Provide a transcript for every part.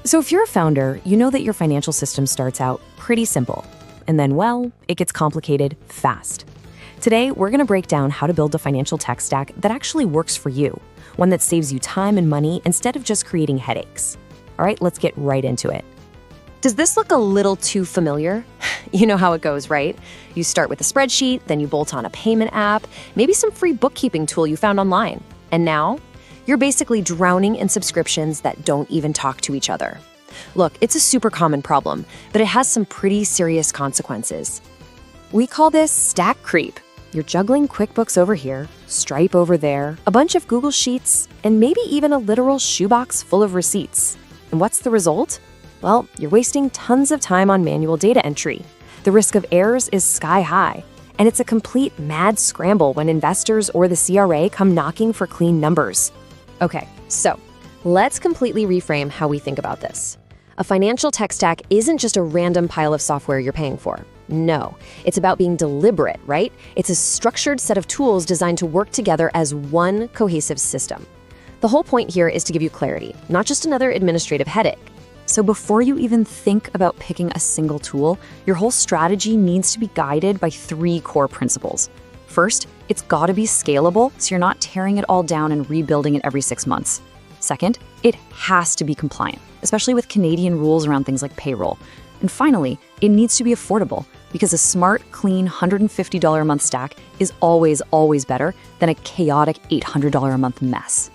So if you're a founder, you know that your financial system starts out pretty simple. And then, well, it gets complicated fast. Today, we're going to break down how to build a financial tech stack that actually works for you, one that saves you time and money instead of just creating headaches. All right, let's get right into it. Does this look a little too familiar? You know how it goes, right? You start with a spreadsheet, then you bolt on a payment app, maybe some free bookkeeping tool you found online. And now, you're basically drowning in subscriptions that don't even talk to each other. Look, it's a super common problem, but it has some pretty serious consequences. We call this stack creep. You're juggling QuickBooks over here, Stripe over there, a bunch of Google Sheets, and maybe even a literal shoebox full of receipts. And what's the result? Well, you're wasting tons of time on manual data entry. The risk of errors is sky high, and it's a complete mad scramble when investors or the CRA come knocking for clean numbers. Okay, so let's completely reframe how we think about this. A financial tech stack isn't just a random pile of software you're paying for. No, it's about being deliberate, right? It's a structured set of tools designed to work together as one cohesive system. The whole point here is to give you clarity, not just another administrative headache. So before you even think about picking a single tool, your whole strategy needs to be guided by 3 core principles. First, it's got to be scalable, so you're not tearing it all down and rebuilding it every 6 months. Second, it has to be compliant, especially with Canadian rules around things like payroll. And finally, it needs to be affordable, because a smart, clean $150 a month stack is always, always better than a chaotic $800 a month mess.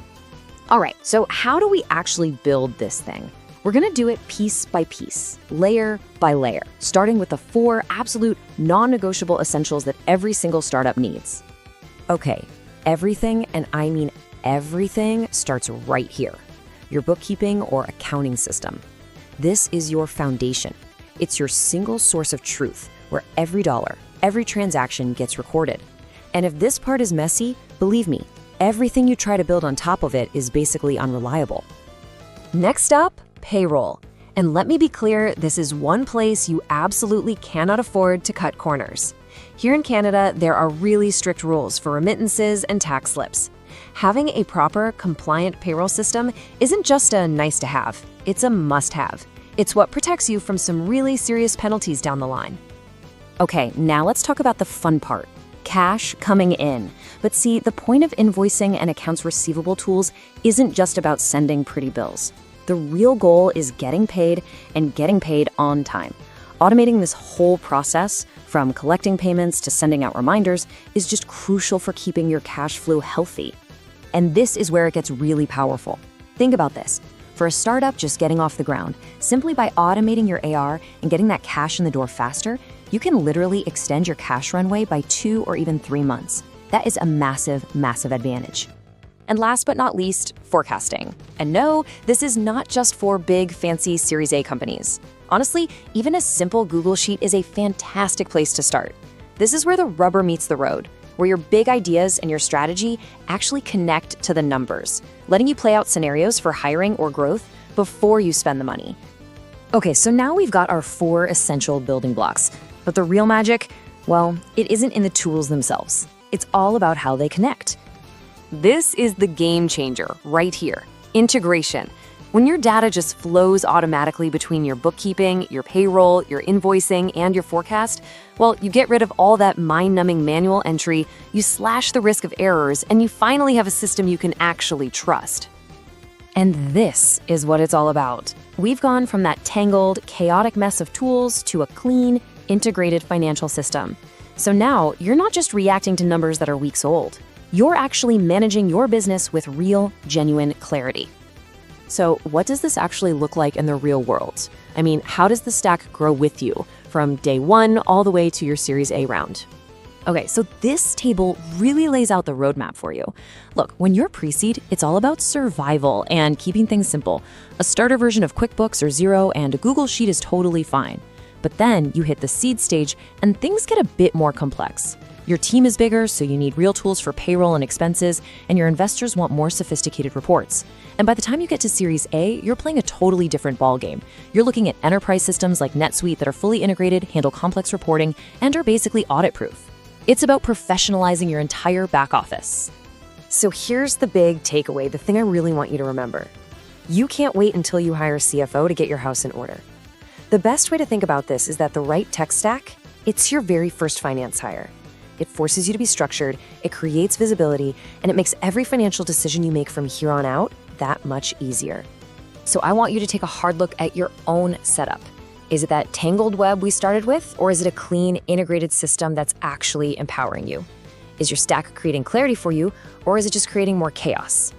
All right, so how do we actually build this thing? We're going to do it piece by piece, layer by layer, starting with the 4 absolute non-negotiable essentials that every single startup needs. Okay, everything, and I mean everything, starts right here. Your bookkeeping or accounting system. This is your foundation. It's your single source of truth, where every dollar, every transaction gets recorded. And if this part is messy, believe me, everything you try to build on top of it is basically unreliable. Next up, payroll. And let me be clear, this is one place you absolutely cannot afford to cut corners. Here in Canada, there are really strict rules for remittances and tax slips. Having a proper, compliant payroll system isn't just a nice to have, it's a must-have. It's what protects you from some really serious penalties down the line. Okay, now let's talk about the fun part. Cash coming in. But see, the point of invoicing and accounts receivable tools isn't just about sending pretty bills. The real goal is getting paid and getting paid on time. Automating this whole process, from collecting payments to sending out reminders, is just crucial for keeping your cash flow healthy. And this is where it gets really powerful. Think about this. For a startup just getting off the ground, simply by automating your AR and getting that cash in the door faster, you can literally extend your cash runway by 2 or even 3 months. That is a massive, massive advantage. And last but not least, forecasting. And no, this is not just for big, fancy Series A companies. Honestly, even a simple Google Sheet is a fantastic place to start. This is where the rubber meets the road, where your big ideas and your strategy actually connect to the numbers, letting you play out scenarios for hiring or growth before you spend the money. Okay, so now we've got our 4 essential building blocks. But the real magic, well, it isn't in the tools themselves. It's all about how they connect. This is the game changer right here, integration. When your data just flows automatically between your bookkeeping, your payroll, your invoicing, and your forecast, well, you get rid of all that mind-numbing manual entry, you slash the risk of errors, and you finally have a system you can actually trust. And this is what it's all about. We've gone from that tangled, chaotic mess of tools to a clean, integrated financial system. So now, you're not just reacting to numbers that are weeks old. You're actually managing your business with real, genuine clarity. So what does this actually look like in the real world? I mean, how does the stack grow with you from day 1 all the way to your Series A round? Okay, so this table really lays out the roadmap for you. Look, when you're pre-seed, it's all about survival and keeping things simple. A starter version of QuickBooks or Xero and a Google Sheet is totally fine. But then you hit the seed stage and things get a bit more complex. Your team is bigger, so you need real tools for payroll and expenses, and your investors want more sophisticated reports. And by the time you get to Series A, you're playing a totally different ballgame. You're looking at enterprise systems like NetSuite that are fully integrated, handle complex reporting, and are basically audit-proof. It's about professionalizing your entire back office. So here's the big takeaway, the thing I really want you to remember. You can't wait until you hire a CFO to get your house in order. The best way to think about this is that the right tech stack, it's your very first finance hire. It forces you to be structured, it creates visibility, and it makes every financial decision you make from here on out that much easier. So I want you to take a hard look at your own setup. Is it that tangled web we started with, or is it a clean, integrated system that's actually empowering you? Is your stack creating clarity for you, or is it just creating more chaos?